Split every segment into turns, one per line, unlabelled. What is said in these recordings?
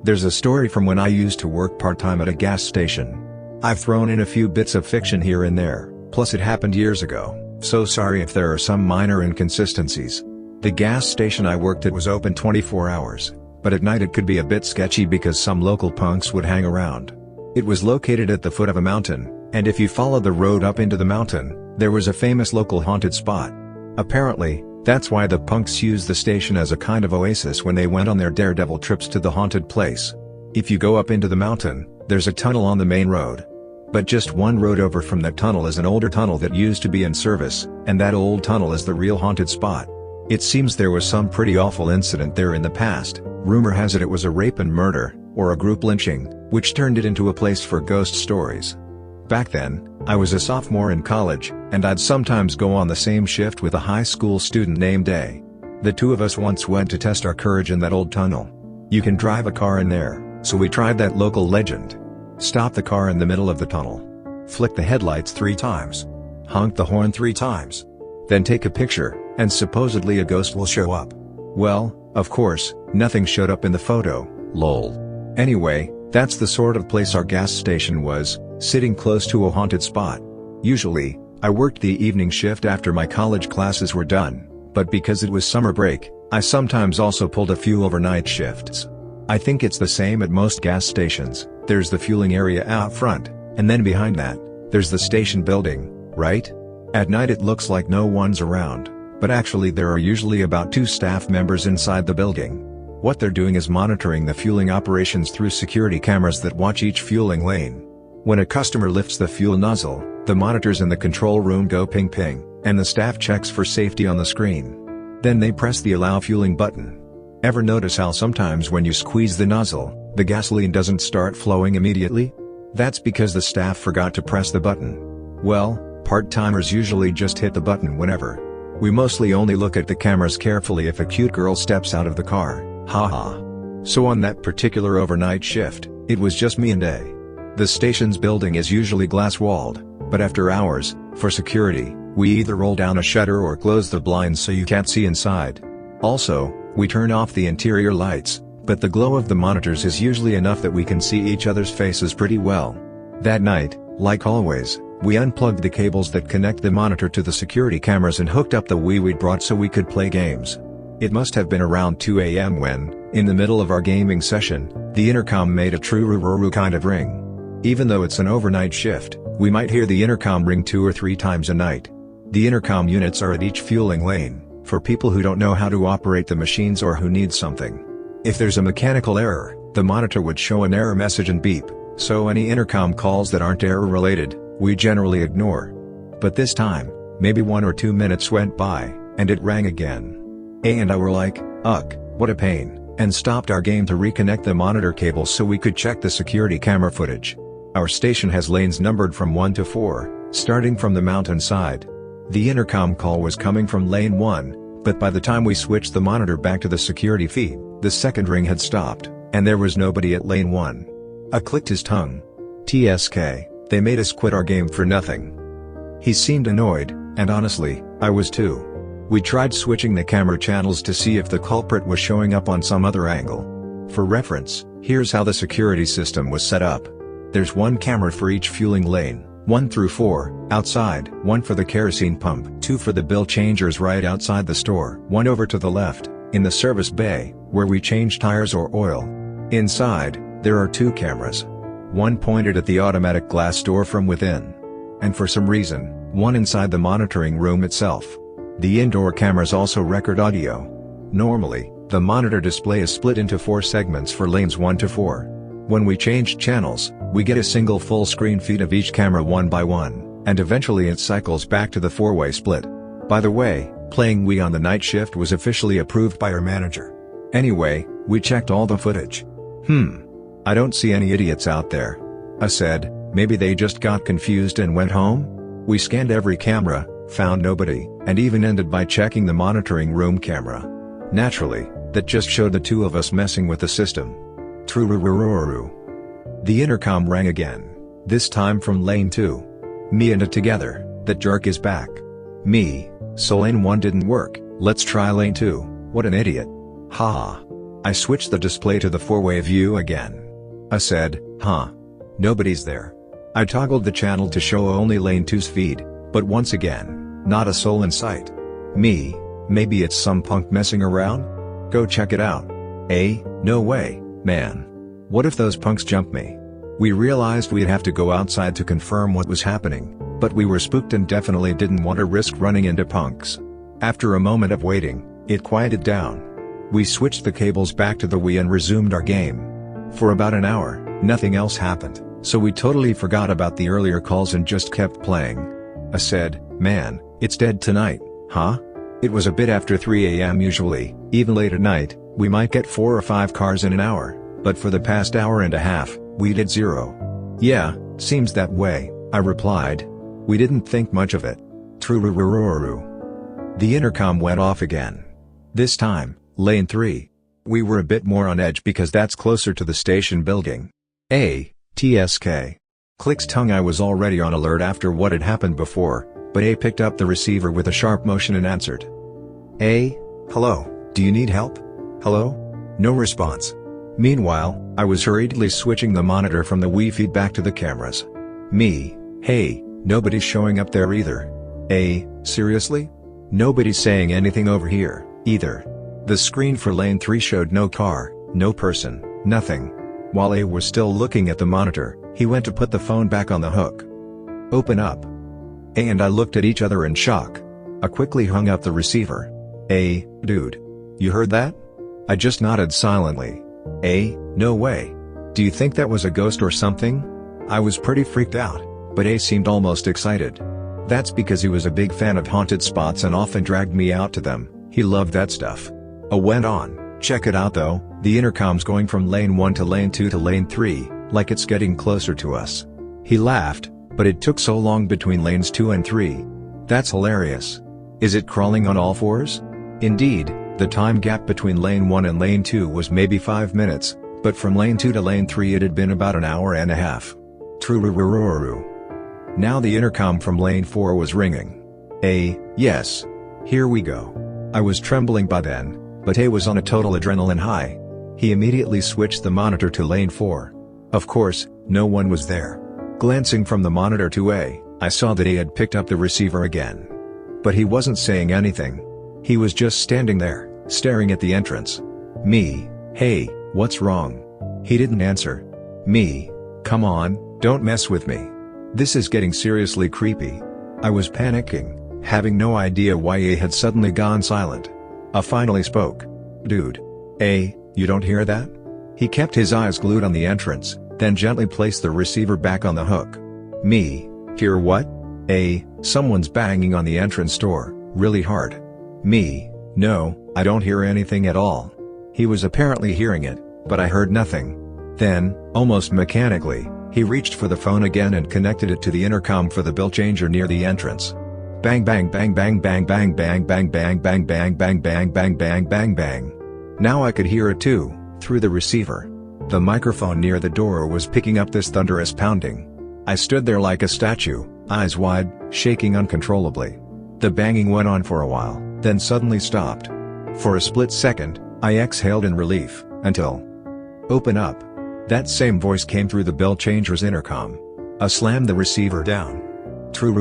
There's a story from when I used to work part-time at a gas station. I've thrown in a few bits of fiction here and there, plus it happened years ago, so sorry if there are some minor inconsistencies. The gas station I worked at was open 24 hours, but at night it could be a bit sketchy because some local punks would hang around. It was located at the foot of a mountain, and if you followed the road up into the mountain, there was a famous local haunted spot. Apparently, that's why the punks used the station as a kind of oasis when they went on their daredevil trips to the haunted place. If you go up into the mountain, there's a tunnel on the main road. But just one road over from that tunnel is an older tunnel that used to be in service, and that old tunnel is the real haunted spot. It seems there was some pretty awful incident there in the past. Rumor has it was a rape and murder, or a group lynching, which turned it into a place for ghost stories. Back then, I was a sophomore in college, and I'd sometimes go on the same shift with a high school student named A. The two of us once went to test our courage in that old tunnel. You can drive a car in there, so we tried that local legend. Stop the car in the middle of the tunnel. Flick the headlights 3 times. Honk the horn 3 times. Then take a picture, and supposedly a ghost will show up. Well, of course, nothing showed up in the photo, lol. Anyway, that's the sort of place our gas station was, sitting close to a haunted spot. Usually, I worked the evening shift after my college classes were done, but because it was summer break, I sometimes also pulled a few overnight shifts. I think it's the same at most gas stations. There's the fueling area out front, and then behind that, there's the station building, right? At night it looks like no one's around, but actually there are usually about 2 staff members inside the building. What they're doing is monitoring the fueling operations through security cameras that watch each fueling lane. When a customer lifts the fuel nozzle, the monitors in the control room go ping ping, and the staff checks for safety on the screen. Then they press the allow fueling button. Ever notice how sometimes when you squeeze the nozzle, the gasoline doesn't start flowing immediately? That's because the staff forgot to press the button. Well, part-timers usually just hit the button whenever. We mostly only look at the cameras carefully if a cute girl steps out of the car, haha. So on that particular overnight shift, it was just me and A. The station's building is usually glass-walled, but after hours, for security, we either roll down a shutter or close the blinds so you can't see inside. Also, we turn off the interior lights, but the glow of the monitors is usually enough that we can see each other's faces pretty well. That night, like always, we unplugged the cables that connect the monitor to the security cameras and hooked up the Wii we'd brought so we could play games. It must have been around 2 a.m. when, in the middle of our gaming session, the intercom made a true roo kind of ring. Even though it's an overnight shift, we might hear the intercom ring 2 or 3 times a night. The intercom units are at each fueling lane, for people who don't know how to operate the machines or who need something. If there's a mechanical error, the monitor would show an error message and beep, so any intercom calls that aren't error-related, we generally ignore. But this time, maybe 1 or 2 minutes went by, and it rang again. A and I were like, ugh, what a pain, and stopped our game to reconnect the monitor cables so we could check the security camera footage. Our station has lanes numbered from 1 to 4, starting from the mountainside. The intercom call was coming from lane 1, but by the time we switched the monitor back to the security feed, the second ring had stopped, and there was nobody at lane 1. I clicked his tongue. TSK, they made us quit our game for nothing. He seemed annoyed, and honestly, I was too. We tried switching the camera channels to see if the culprit was showing up on some other angle. For reference, here's how the security system was set up. There's 1 camera for each fueling lane, 1 through 4, outside, 1 for the kerosene pump, 2 for the bill changers right outside the store, 1 over to the left, in the service bay, where we change tires or oil. Inside, there are 2 cameras. 1 pointed at the automatic glass door from within. And for some reason, 1 inside the monitoring room itself. The indoor cameras also record audio. Normally, the monitor display is split into 4 segments for lanes 1 to 4. When we change channels, we get a single full-screen feed of each camera one by one, and eventually it cycles back to the 4-way split. By the way, playing Wii on the night shift was officially approved by our manager. Anyway, we checked all the footage. I don't see any idiots out there. I said, maybe they just got confused and went home? We scanned every camera, found nobody, and even ended by checking the monitoring room camera. Naturally, that just showed the 2 of us messing with the system. True. The intercom rang again, this time from lane 2. Me and it together, that jerk is back. Me, so lane 1 didn't work, let's try lane 2, what an idiot. Haha. I switched the display to the four-way view again. I said, huh? Nobody's there. I toggled the channel to show only lane 2's feed, but once again, not a soul in sight. Maybe it's some punk messing around? Go check it out. No way, man. What if those punks jump me? We realized we'd have to go outside to confirm what was happening, but we were spooked and definitely didn't want to risk running into punks. After a moment of waiting, it quieted down. We switched the cables back to the Wii and resumed our game. For about an hour, nothing else happened, so we totally forgot about the earlier calls and just kept playing. I said, man, it's dead tonight, huh? It was a bit after 3 AM usually, even late at night, we might get 4 or 5 cars in an hour, but for the past hour and a half, we did 0. Yeah, seems that way, I replied. We didn't think much of it. True. The intercom went off again. This time, lane 3. We were a bit more on edge because that's closer to the station building. TSK. Click's tongue. I was already on alert after what had happened before, but A picked up the receiver with a sharp motion and answered. Hello, do you need help? Hello? No response. Meanwhile, I was hurriedly switching the monitor from the Wii feed back to the cameras. Hey, nobody's showing up there either. Seriously? Nobody's saying anything over here, either. The screen for lane 3 showed no car, no person, nothing. While A was still looking at the monitor, he went to put the phone back on the hook. Open up. A and I looked at each other in shock. I quickly hung up the receiver. Dude. You heard that? I just nodded silently. No way. Do you think that was a ghost or something? I was pretty freaked out, but A seemed almost excited. That's because he was a big fan of haunted spots and often dragged me out to them. He loved that stuff. I went on, check it out though, the intercom's going from lane 1 to lane 2 to lane 3, like it's getting closer to us. He laughed, but it took so long between lanes 2 and 3. That's hilarious. Is it crawling on all fours? Indeed, the time gap between lane 1 and lane 2 was maybe 5 minutes, but from lane 2 to lane 3 it had been about an hour and a half. True. Now the intercom from lane 4 was ringing. Yes. Here we go. I was trembling by then, but A was on a total adrenaline high. He immediately switched the monitor to lane 4. Of course, no one was there. Glancing from the monitor to A, I saw that A had picked up the receiver again. But he wasn't saying anything. He was just standing there, staring at the entrance. Hey, what's wrong? He didn't answer. Come on, don't mess with me. This is getting seriously creepy. I was panicking, having no idea why A had suddenly gone silent. I finally spoke. Dude. You don't hear that? He kept his eyes glued on the entrance, then gently placed the receiver back on the hook. Hear what? Someone's banging on the entrance door, really hard. No, I don't hear anything at all. He was apparently hearing it, but I heard nothing. Then, almost mechanically, he reached for the phone again and connected it to the intercom for the bill changer near the entrance. Bang bang bang bang bang bang bang bang bang bang bang bang bang bang bang bang bang. Now I could hear it too, through the receiver. The microphone near the door was picking up this thunderous pounding. I stood there like a statue, eyes wide, shaking uncontrollably. The banging went on for a while, then suddenly stopped. For a split second, I exhaled in relief, until... Open up. That same voice came through the bell changer's intercom. I slammed the receiver down. True.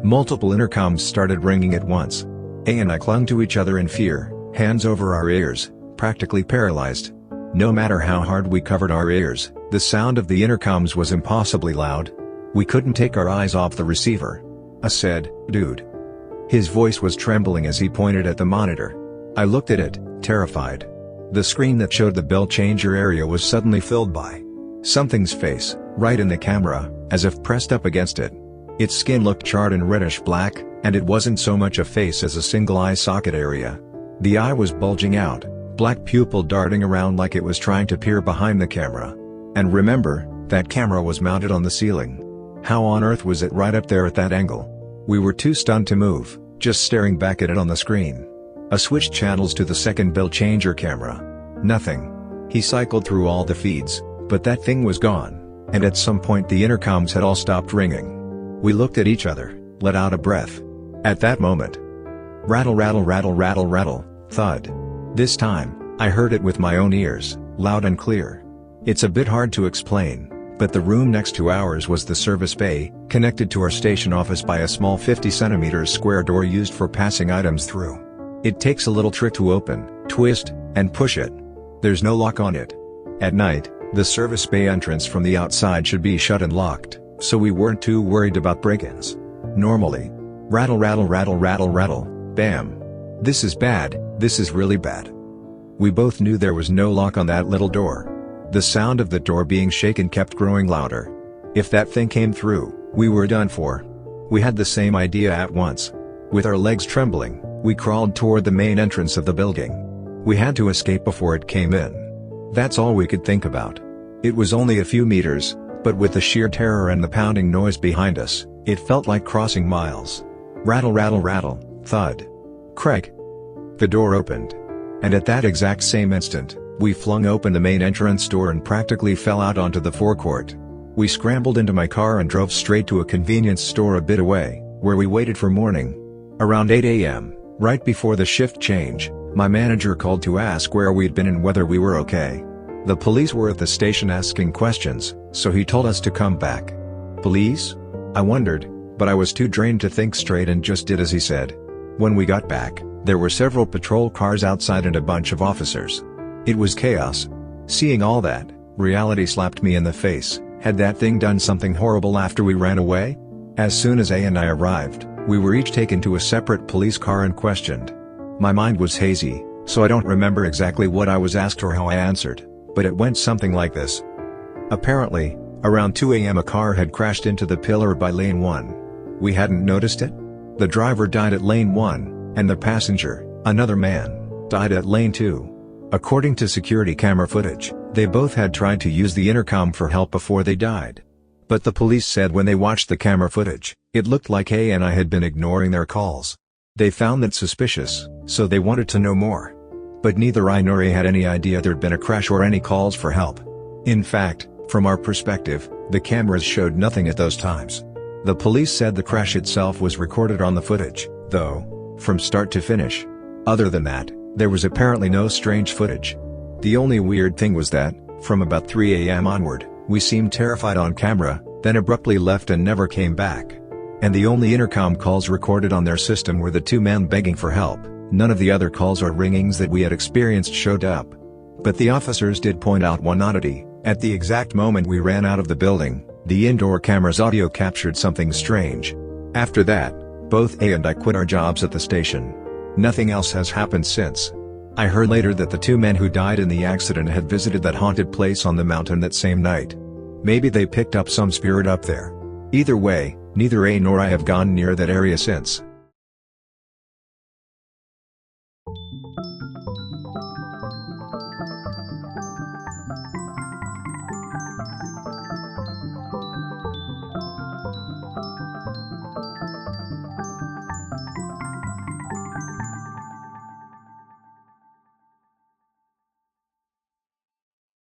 Multiple intercoms started ringing at once. A and I clung to each other in fear, hands over our ears, practically paralyzed. No matter how hard we covered our ears, the sound of the intercoms was impossibly loud. We couldn't take our eyes off the receiver. I said, dude. His voice was trembling as he pointed at the monitor. I looked at it, terrified. The screen that showed the bell changer area was suddenly filled by something's face, right in the camera, as if pressed up against it. Its skin looked charred and reddish black, and it wasn't so much a face as a single eye socket area. The eye was bulging out, black pupil darting around like it was trying to peer behind the camera. And remember, that camera was mounted on the ceiling. How on earth was it right up there at that angle? We were too stunned to move, just staring back at it on the screen. I switched channels to the second bell changer camera. Nothing. He cycled through all the feeds, but that thing was gone, and at some point the intercoms had all stopped ringing. We looked at each other, let out a breath. At that moment, Rattle rattle rattle rattle rattle, thud. This time, I heard it with my own ears, loud and clear. It's a bit hard to explain, but the room next to ours was the service bay, connected to our station office by a small 50 cm square door used for passing items through. It takes a little trick to open, twist, and push it. There's no lock on it. At night, the service bay entrance from the outside should be shut and locked, so we weren't too worried about break-ins. Normally, rattle rattle rattle rattle rattle, bam. This is bad, this is really bad. We both knew there was no lock on that little door. The sound of the door being shaken kept growing louder. If that thing came through, we were done for. We had the same idea at once. With our legs trembling, we crawled toward the main entrance of the building. We had to escape before it came in. That's all we could think about. It was only a few meters, but with the sheer terror and the pounding noise behind us, it felt like crossing miles. Rattle rattle rattle, thud. Crack. The door opened. And at that exact same instant, we flung open the main entrance door and practically fell out onto the forecourt. We scrambled into my car and drove straight to a convenience store a bit away, where we waited for morning. Around 8 a.m., right before the shift change, my manager called to ask where we'd been and whether we were okay. The police were at the station asking questions, so he told us to come back. Police? I wondered, but I was too drained to think straight and just did as he said. When we got back, there were several patrol cars outside and a bunch of officers. It was chaos. Seeing all that, reality slapped me in the face. Had that thing done something horrible after we ran away? As soon as A and I arrived, we were each taken to a separate police car and questioned. My mind was hazy, so I don't remember exactly what I was asked or how I answered, but it went something like this. Apparently, around 2 a.m. a car had crashed into the pillar by lane 1. We hadn't noticed it? The driver died at lane 1, and the passenger, another man, died at lane 2. According to security camera footage, they both had tried to use the intercom for help before they died. But the police said when they watched the camera footage, it looked like A and I had been ignoring their calls. They found that suspicious, so they wanted to know more. But neither I nor A had any idea there'd been a crash or any calls for help. In fact, from our perspective, the cameras showed nothing at those times. The police said the crash itself was recorded on the footage, though, from start to finish. Other than that, there was apparently no strange footage. The only weird thing was that, from about 3 a.m. onward, we seemed terrified on camera, then abruptly left and never came back. And the only intercom calls recorded on their system were the two men begging for help. None of the other calls or ringings that we had experienced showed up. But the officers did point out one oddity. At the exact moment we ran out of the building, the indoor camera's audio captured something strange. After that, both A and I quit our jobs at the station. Nothing else has happened since. I heard later that the two men who died in the accident had visited that haunted place on the mountain that same night. Maybe they picked up some spirit up there. Either way, neither A nor I have gone near that area since.